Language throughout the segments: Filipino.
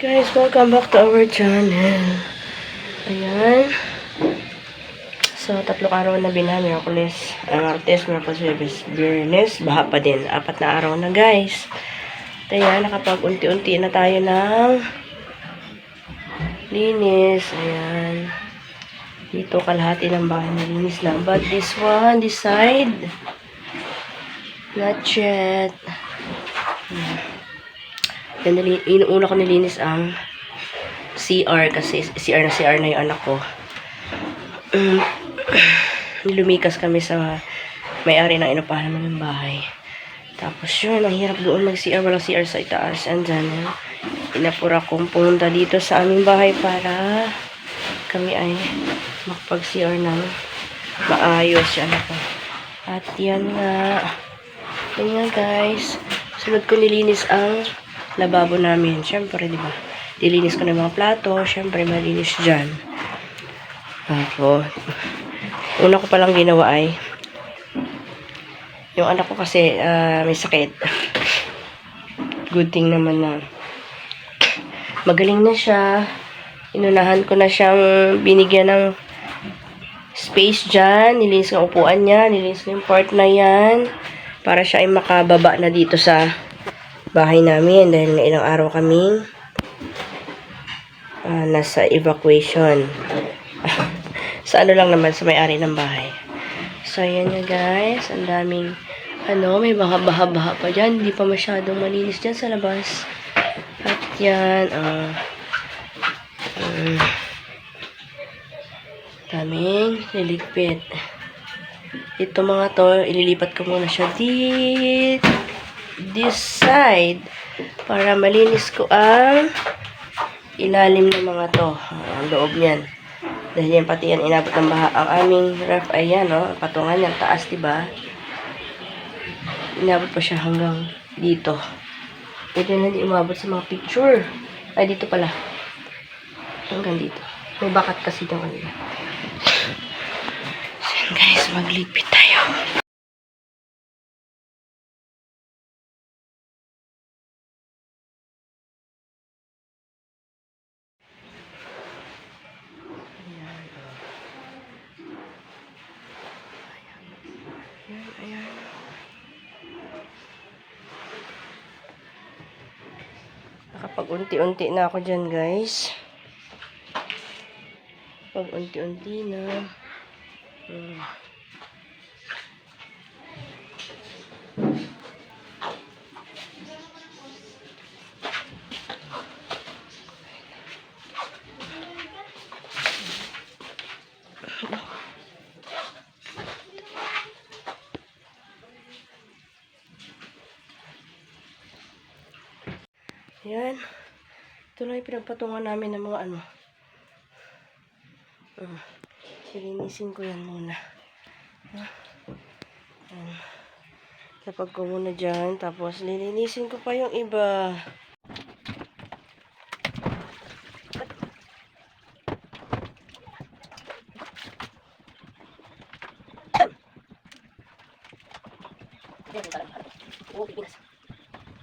Guys, welcome back to our channel. Ayan. So, 3 araw na Miyerkules, Martes, Miyerkules, Biyernes, baha pa din. 4 na araw na guys. Ayan, nakapag-unti-unti na tayo ng linis. Ayan. Dito kalahati ng bahay nilinis na. But this one, this side, not yet. Inuuna ko nilinis ang CR kasi CR na yung anak ko. Lumikas kami sa may-ari ng inupahan naman ng bahay. Tapos yun, ang hirap doon mag-CR. Walang CR sa itaas. And then, inapura kong pumunta dito sa aming bahay para kami ay makapag-CR ng maayos yan ako. At yan nga. Yan nga guys. Sunod ko nilinis ang lababo namin. Siyempre, di ba? Dilinis ko na yung mga plato. Siyempre, malinis dyan. Tapos, una ko palang ginawa ay yung anak ko kasi may sakit. Good thing naman na magaling na siya. Inunahan ko na siyang binigyan ng space dyan. Nilinis ko ang upuan niya. Nilinis ko yung part na yan. Para siya ay makababa na dito sa bahay namin. Dahil na ilang araw kaming nasa evacuation. Sa ano lang naman, sa may-ari ng bahay. So, ayan nga guys. Ang daming, may baha-baha pa dyan. Hindi pa masyadong malinis dyan sa labas. At yan, daming liligpit. Ito mga to, ililipat ko muna siya this side para malinis ko ang ilalim ng mga to. Ang loob niyan. Dahil yan pati yan inabot ng baha. Ang aming ref ay yan, patungan yan, taas, diba? Inabot pa siya hanggang dito. Ito na hindi umabot sa mga picture. Ay, dito pala. Hanggang dito. May bakat kasi daw kanina. So, yan guys, maglipit tayo. Ayan. Nakapag-unti-unti na ako dyan, guys. Pag-unti-unti na. Ayan. Ito lang yung pinagpatungan namin ng mga Silinisin ko yan muna. Tapag ko muna dyan. Tapos lilinisin ko pa yung iba.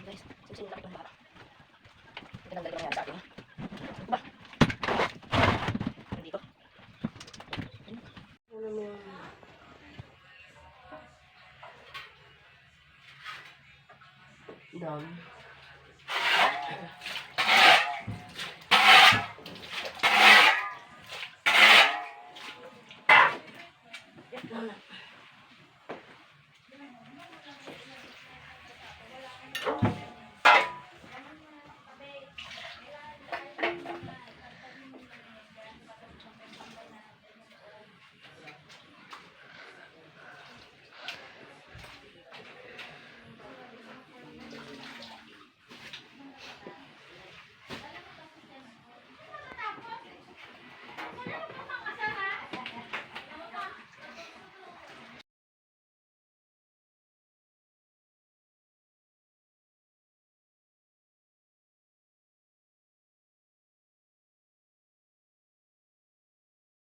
Guys, susunod na ito na. Tinanggal ko na yan sa akin. Ba? Nandito. Ano mo yung dam.